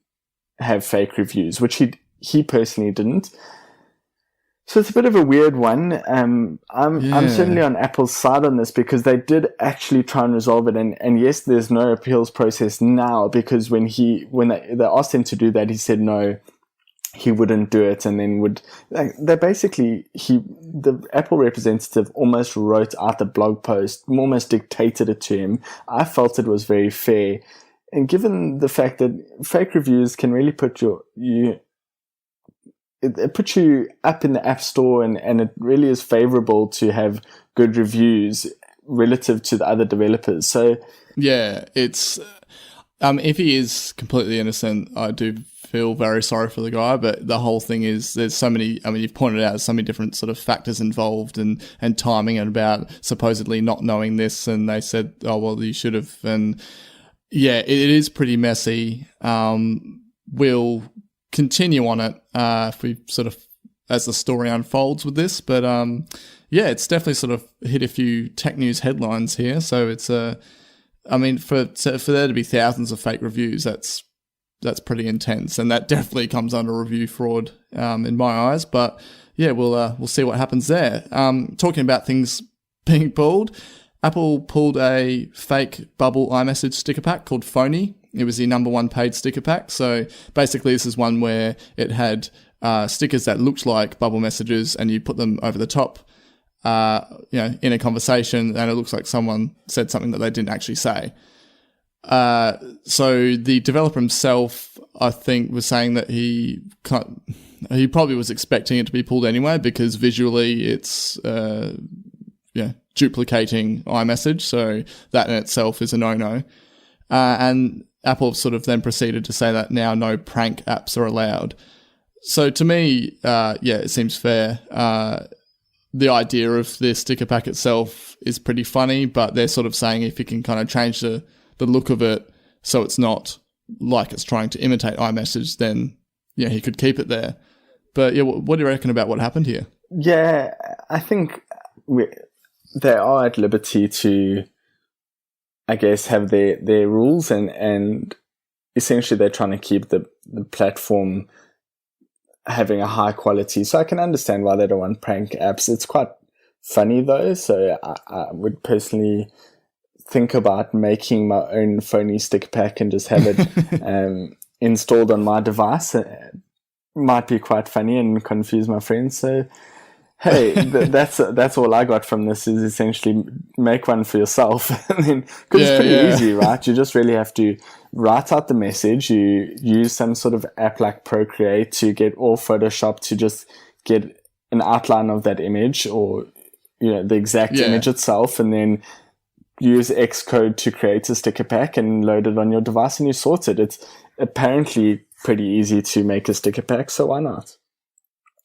Speaker 3: have fake reviews, which he personally didn't. So it's a bit of a weird one. I'm certainly on Apple's side on this, because they did actually try and resolve it. And yes, there's no appeals process now, because when they asked him to do that, he said no, he wouldn't do it. And then the Apple representative almost wrote out the blog post, almost dictated it to him. I felt it was very fair. And given the fact that fake reviews can really put it puts you up in the App Store, and it really is favorable to have good reviews relative to the other developers. So
Speaker 2: yeah, it's if he is completely innocent, I do feel very sorry for the guy. But the whole thing is, there's so many. I mean, you've pointed out so many different sort of factors involved, and timing, and about supposedly not knowing this, and they said, oh well, you should have. And yeah, it is pretty messy. We'll continue on it if we sort of as the story unfolds with this. But yeah, it's definitely sort of hit a few tech news headlines here. So it's I mean, for there to be thousands of fake reviews, that's pretty intense, and that definitely comes under review fraud in my eyes. But yeah, we'll see what happens there. Talking about things being pulled, Apple pulled a fake bubble iMessage sticker pack called Phony. It was the number one paid sticker pack. So basically, this is one where it had stickers that looked like bubble messages, and you put them over the top, in a conversation, and it looks like someone said something that they didn't actually say. So the developer himself, I think, was saying that he probably was expecting it to be pulled anyway, because visually it's duplicating iMessage, so that in itself is a no-no. And Apple sort of then proceeded to say that now no prank apps are allowed. So to me, it seems fair. The idea of the sticker pack itself is pretty funny, but they're sort of saying if you can kind of change the look of it so it's not like it's trying to imitate iMessage, then he could keep it there. But yeah, what do you reckon about what happened here?
Speaker 3: Yeah, I think they are at liberty to, I guess, have their rules, and essentially they're trying to keep the platform having a high quality. So I can understand why they don't want prank apps. It's quite funny though, so I would personally think about making my own Phony sticker pack and just have it installed on my device. It might be quite funny and confuse my friends. So hey, that's all I got from this, is essentially make one for yourself. And then, because it's pretty easy, right? You just really have to write out the message. You use some sort of app like Procreate to get, or Photoshop to just get an outline of that image, or the exact image itself, and then use Xcode to create a sticker pack and load it on your device, and you sort it. It's apparently pretty easy to make a sticker pack, so why not?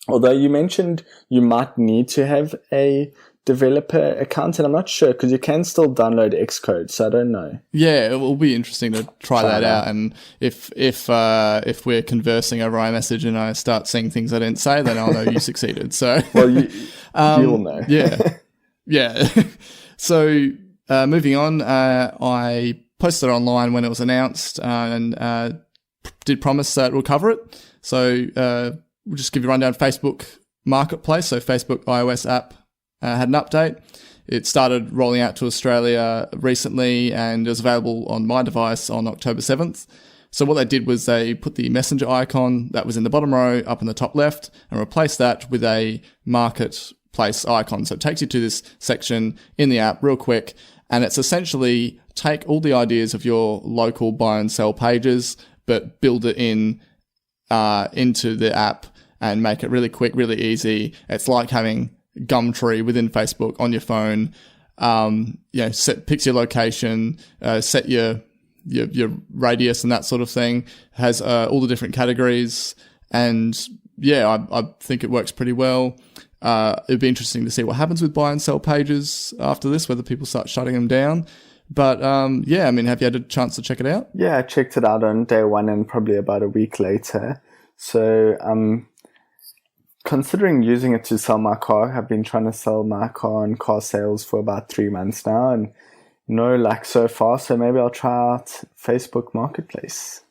Speaker 3: Although you mentioned you might need to have a developer account, and I'm not sure, because you can still download Xcode, so I don't know. Yeah,
Speaker 2: it will be interesting to try that out. And if we're conversing over iMessage and I start saying things I didn't say, then I'll know you succeeded. So
Speaker 3: well, you'll know.
Speaker 2: Yeah. So moving on, I posted it online when it was announced, and did promise that we'll cover it. So we'll just give you a rundown. Facebook Marketplace, so Facebook iOS app, had an update. It started rolling out to Australia recently, and it was available on my device on October 7th. So what they did was they put the messenger icon that was in the bottom row up in the top left and replaced that with a marketplace icon. So it takes you to this section in the app real quick, and it's essentially take all the ideas of your local buy and sell pages, but build it into the app and make it really quick, really easy. It's like having Gumtree within Facebook on your phone. Picks your location, set your radius and that sort of thing. Has all the different categories, and I think it works pretty well. It'd be interesting to see what happens with buy and sell pages after this, whether people start shutting them down. But have you had a chance to check it out?
Speaker 3: Yeah, I checked it out on day one and probably about a week later. So considering using it to sell my car. I've been trying to sell my car on car sales for about 3 months now, and no luck so far. So maybe I'll try out Facebook Marketplace.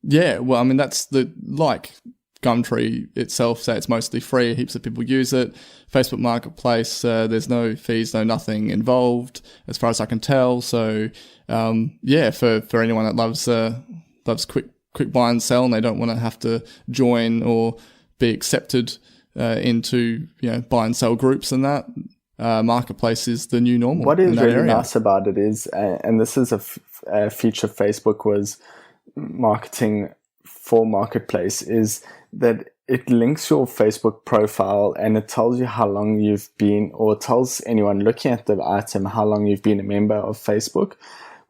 Speaker 2: Yeah, well, I mean, that's like Gumtree itself, so it's mostly free. Heaps of people use it. Facebook Marketplace, there's no fees, no nothing involved, as far as I can tell. So, for anyone that loves quick buy and sell, and they don't want to have to join or be accepted into buy and sell groups and that, Marketplace is the new normal.
Speaker 3: What is really nice about it is, and this is a feature Facebook was marketing for Marketplace, is that it links your Facebook profile and it tells you how long you've been, or tells anyone looking at the item how long you've been a member of Facebook,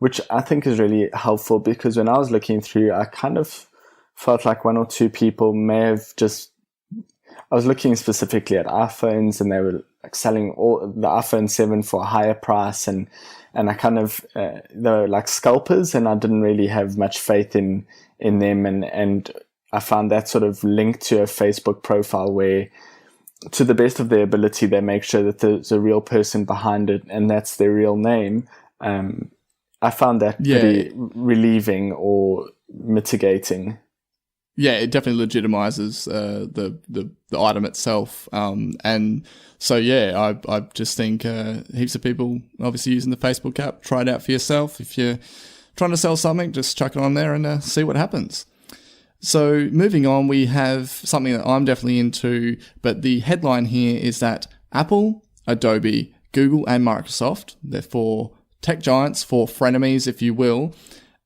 Speaker 3: which I think is really helpful, because when I was looking through, I kind of felt like one or two people may have just, I was looking specifically at iPhones, and they were like selling all the iPhone 7 for a higher price, and I kind of, they were like scalpers, and I didn't really have much faith in them, and I found that sort of linked to a Facebook profile where to the best of their ability, they make sure that there's a real person behind it and that's their real name. I found that pretty relieving or mitigating.
Speaker 2: Yeah, it definitely legitimizes the item itself. And so, I just think heaps of people obviously using the Facebook app. Try it out for yourself. If you're trying to sell something, just chuck it on there and see what happens. So moving on, we have something that I'm definitely into, but the headline here is that Apple, Adobe, Google and Microsoft, they're four tech giants, four frenemies, if you will,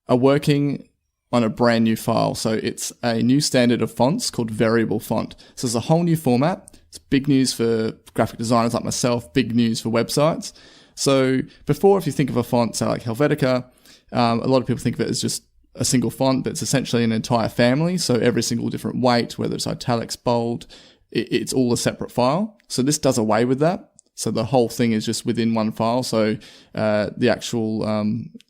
Speaker 2: are working on a brand new file. So it's a new standard of fonts called variable font. So it's a whole new format. It's big news for graphic designers like myself, big news for websites. So before, if you think of a font, say like Helvetica, a lot of people think of it as just a single font, but it's essentially an entire family. So every single different weight, whether it's italics, bold, it's all a separate file. So this does away with that. So the whole thing is just within one file. So the actual,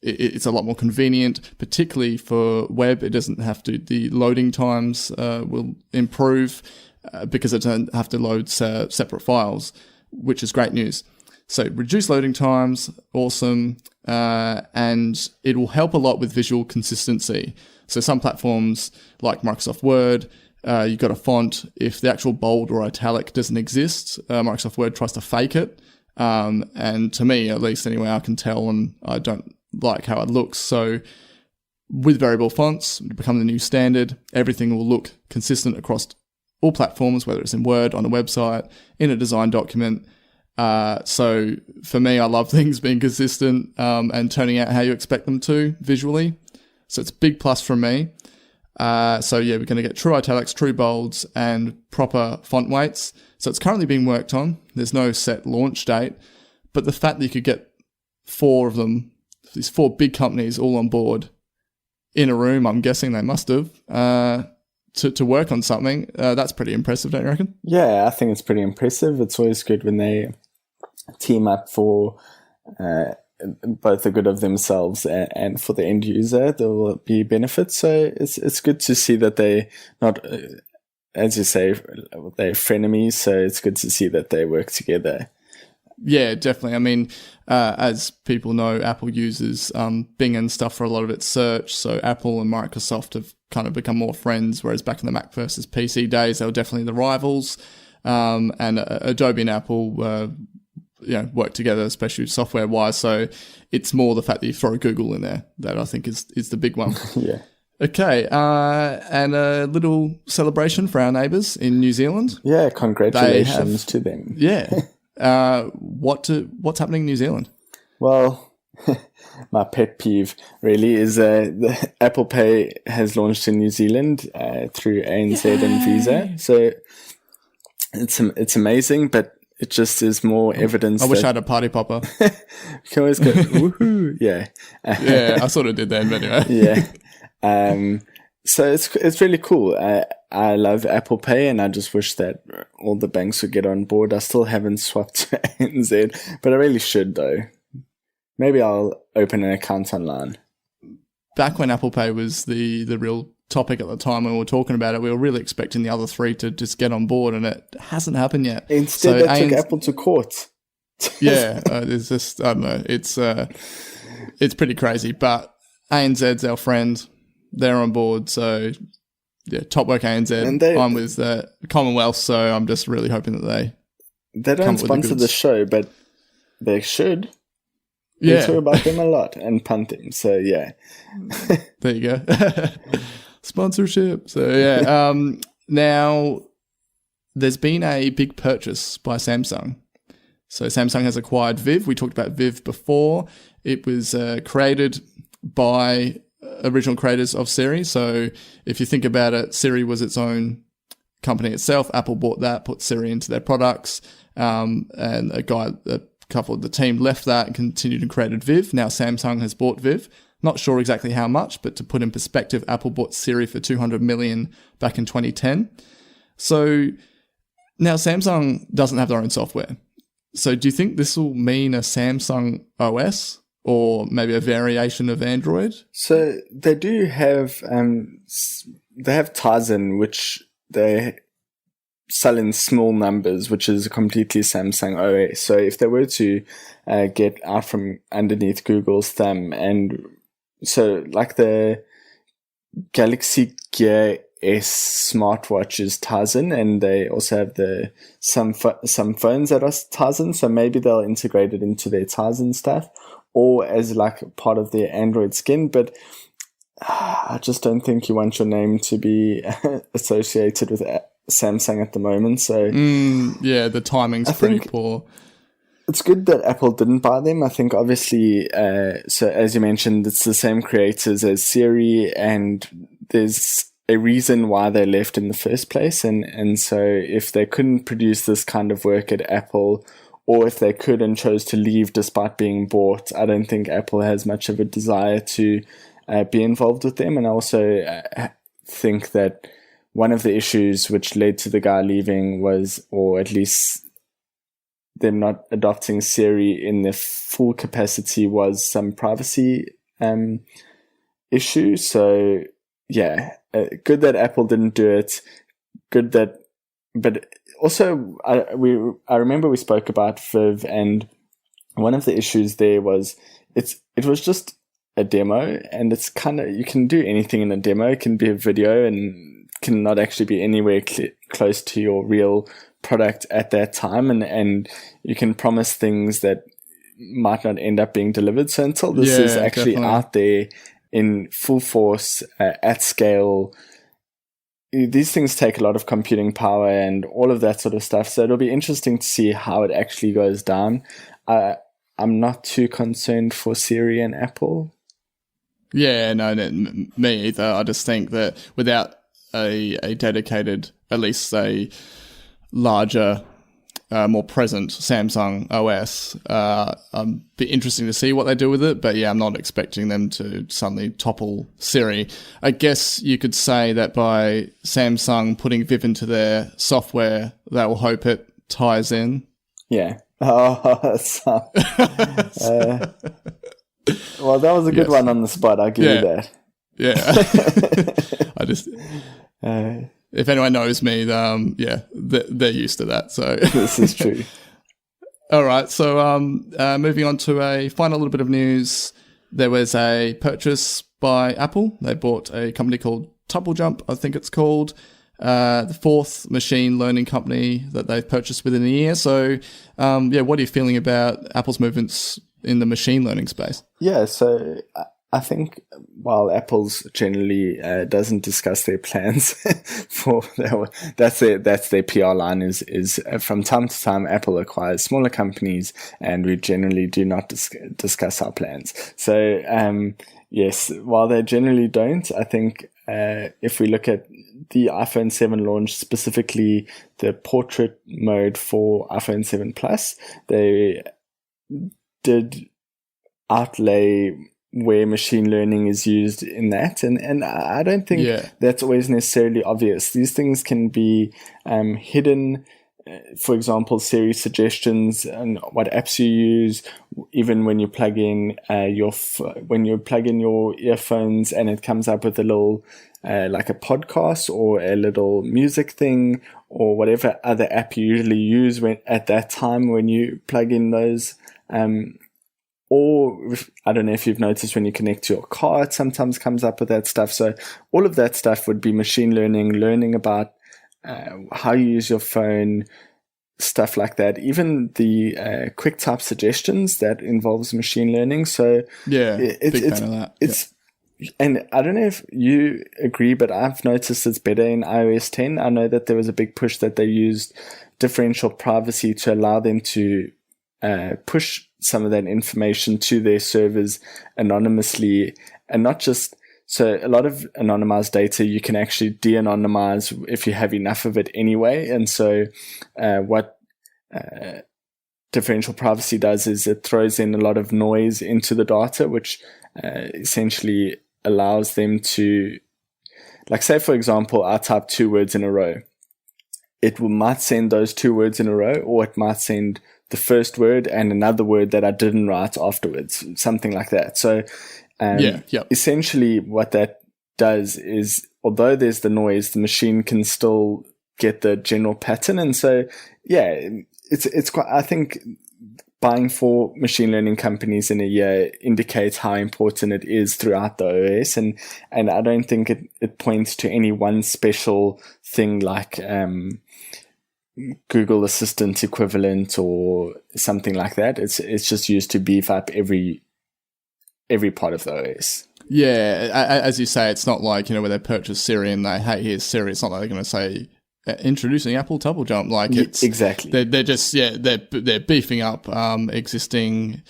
Speaker 2: it's a lot more convenient, particularly for web. It doesn't have to, the loading times will improve because it doesn't have to load separate files, which is great news. So reduce loading times, awesome. And it will help a lot with visual consistency. So some platforms like Microsoft Word, you've got a font. If the actual bold or italic doesn't exist, Microsoft Word tries to fake it. And to me, at least anyway, I can tell and I don't like how it looks. So with variable fonts, it become the new standard. Everything will look consistent across all platforms, whether it's in Word, on a website, in a design document. So for me, I love things being consistent and turning out how you expect them to visually. So it's a big plus from me. We're going to get true italics, true bolds, and proper font weights. So it's currently being worked on. There's no set launch date, but the fact that you could get four of them, these four big companies all on board in a room, I'm guessing they must have, to work on something, that's pretty impressive, don't you reckon?
Speaker 3: Yeah, I think it's pretty impressive. It's always good when they team up for both the good of themselves and for the end user. There will be benefits. So it's good to see that they not, as you say, they're frenemies. So it's good to see that they work together.
Speaker 2: Yeah, definitely. I mean, as people know, Apple uses Bing and stuff for a lot of its search. So Apple and Microsoft have kind of become more friends, whereas back in the Mac versus PC days, they were definitely the rivals. And Adobe and Apple work together, especially software-wise. So it's more the fact that you throw Google in there that I think is the big one.
Speaker 3: Yeah.
Speaker 2: Okay, and a little celebration for our neighbours in New Zealand.
Speaker 3: Yeah, congratulations to them.
Speaker 2: Yeah. What's happening in New Zealand?
Speaker 3: Well, my pet peeve really is the Apple Pay has launched in New Zealand through ANZ and Visa. So it's amazing, but it just is more evidence.
Speaker 2: I wish I had a party popper.
Speaker 3: You can always go, woohoo, yeah.
Speaker 2: Yeah, I sort of did then, but anyway.
Speaker 3: Yeah. So it's really cool. I love Apple Pay, and I just wish that all the banks would get on board. I still haven't swapped to ANZ, but I really should, though. Maybe I'll open an account online.
Speaker 2: Back when Apple Pay was the real topic at the time when we were talking about it, we were really expecting the other three to just get on board, and it hasn't happened yet.
Speaker 3: Instead, they took Apple to court.
Speaker 2: Yeah, there's just, I don't know, it's pretty crazy, but ANZ's our friend. They're on board, so yeah, top work ANZ. And I'm with Commonwealth, so I'm just really hoping that
Speaker 3: they don't sponsor the show, but they should.
Speaker 2: Yeah.
Speaker 3: We talk about them a lot and punt them, so yeah.
Speaker 2: There you go. Sponsorship. So yeah. Now, there's been a big purchase by Samsung. So Samsung has acquired Viv. We talked about Viv before. It was created by original creators of Siri. So if you think about it, Siri was its own company itself. Apple bought that, put Siri into their products, and a couple of the team left that and continued and created Viv. Now Samsung has bought Viv. Not sure exactly how much, but to put in perspective, Apple bought Siri for $200 million back in 2010. So now Samsung doesn't have their own software. So do you think this will mean a Samsung OS? Or maybe a variation of Android?
Speaker 3: So they do have, they have Tizen, which they sell in small numbers, which is a completely Samsung OS. So if they were to get out from underneath Google's thumb, and so like the Galaxy Gear S smartwatches ties in, and they also have some phones that are ties in, so maybe they'll integrate it into their ties in stuff, or as like part of their Android skin. But I just don't think you want your name to be associated with Samsung at the moment. So
Speaker 2: yeah, the timing's pretty poor.
Speaker 3: It's good that Apple didn't buy them. I think obviously, so as you mentioned, it's the same creators as Siri, and there's a reason why they left in the first place. And so if they couldn't produce this kind of work at Apple, or if they could and chose to leave despite being bought, I don't think Apple has much of a desire to be involved with them. And I also think that one of the issues which led to the guy leaving was, or at least them not adopting Siri in their full capacity, was some privacy issue. So yeah, good that Apple didn't do it. Good that, but also I remember we spoke about Viv, and one of the issues there was it was just a demo, and it's kind of, you can do anything in a demo. It can be a video and can not actually be anywhere close to your real product at that time, and you can promise things that might not end up being delivered. So until this is actually out there in full force, at scale, these things take a lot of computing power and all of that sort of stuff. So it'll be interesting to see how it actually goes down. I'm not too concerned for Siri and Apple.
Speaker 2: Yeah, no, me either. I just think that without a dedicated, at least a larger, more present Samsung OS, be interesting to see what they do with it. But yeah, I'm not expecting them to suddenly topple Siri. I guess you could say that by Samsung putting Viv into their software, they will hope it ties in.
Speaker 3: Yeah. Oh, well, that was a good one on the spot. I'll give you that.
Speaker 2: Yeah. I just, if anyone knows me, they're used to that. So
Speaker 3: this is true.
Speaker 2: All right. So, moving on to a final little bit of news. There was a purchase by Apple. They bought a company called TuppleJump, I think it's called. The fourth machine learning company that they've purchased within a year. So, what are you feeling about Apple's movements in the machine learning space? Yeah, so I think while Apple's generally doesn't discuss their plans for that's their PR line is from time to time Apple acquires smaller companies, and we generally do not discuss our plans. So yes, while they generally don't, I think if we look at the iPhone 7 launch, specifically the portrait mode for iPhone 7 Plus, they did outlay where machine learning is used in that. And I don't think that's always necessarily obvious. These things can be hidden. For example, Siri suggestions and what apps you use, even when you plug in your earphones and it comes up with a little like a podcast or a little music thing or whatever other app you usually use at that time when you plug in those. Or I don't know if you've noticed when you connect to your car, it sometimes comes up with that stuff. So all of that stuff would be machine learning about how you use your phone, stuff like that. Even the quick type suggestions, that involves machine learning. So big fan of that.
Speaker 3: And I don't know if you agree, but I've noticed it's better in iOS 10. I know that there was a big push that they used differential privacy to allow them to push some of that information to their servers anonymously, and not just, so a lot of anonymized data you can actually de-anonymize if you have enough of it anyway. And so what differential privacy does is it throws in a lot of noise into the data, which essentially allows them to, like, say for example, I type 2 words in a row. It might send those 2 words in a row, or it might send the first word and another word that I didn't write afterwards, something like that. So essentially what that does is, although there's the noise, the machine can still get the general pattern. And so, yeah, it's quite, I think buying 4 machine learning companies in a year indicates how important it is throughout the OS. And I don't think it points to any one special thing like, Google Assistant equivalent or something like that. It's just used to beef up every part of the OS.
Speaker 2: Yeah, as you say, it's not like, where they purchase Siri and hey, here's Siri. It's not like they're going to say, introducing Apple Double Jump. Like, it's
Speaker 3: exactly.
Speaker 2: They're just they're beefing up existing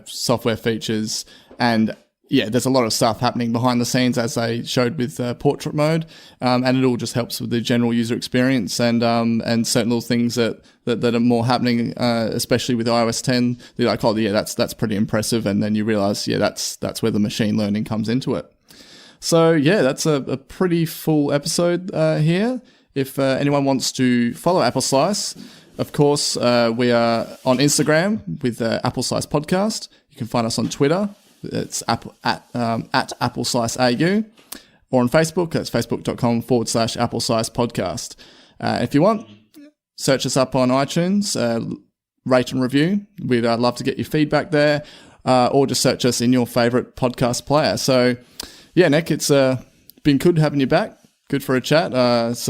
Speaker 2: software features, and there's a lot of stuff happening behind the scenes, as they showed with portrait mode, and it all just helps with the general user experience and certain little things that are more happening, especially with iOS 10. They're like, that's pretty impressive, and then you realize, that's where the machine learning comes into it. So that's a pretty full episode here. If anyone wants to follow Apple Slice, of course, we are on Instagram with Apple Slice Podcast. You can find us on Twitter. It's at Apple Slice AU, or on Facebook. That's facebook.com/Apple Slice Podcast. If you want, search us up on iTunes, rate and review. We'd love to get your feedback there, or just search us in your favorite podcast player. So, Nic, it's been good having you back. Good for a chat. It's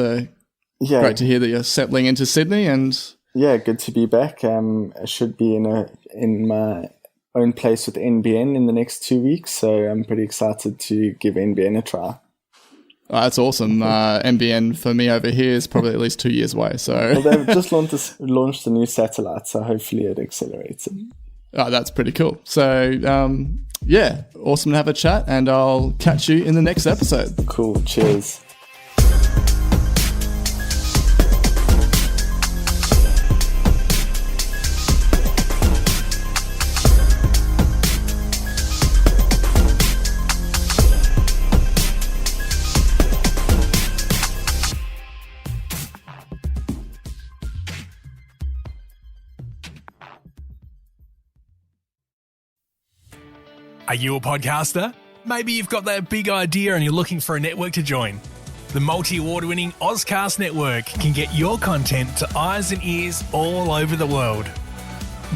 Speaker 2: great to hear that you're settling into Sydney, and
Speaker 3: good to be back. I should be in my own place with NBN in the next 2 weeks, so I'm pretty excited to give NBN a try.
Speaker 2: Oh, that's awesome. NBN for me over here is probably at least 2 years away. So
Speaker 3: they've just launched a new satellite, so hopefully it accelerates it.
Speaker 2: Oh, that's pretty cool. So awesome to have a chat, and I'll catch you in the next episode.
Speaker 3: Cool. Cheers.
Speaker 1: Are you a podcaster? Maybe you've got that big idea and you're looking for a network to join. The multi-award-winning Ozcast Network can get your content to eyes and ears all over the world.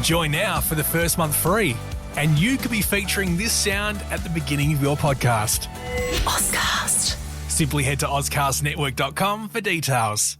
Speaker 1: Join now for the first month free, and you could be featuring this sound at the beginning of your podcast.
Speaker 4: Ozcast.
Speaker 1: Simply head to ozcastnetwork.com for details.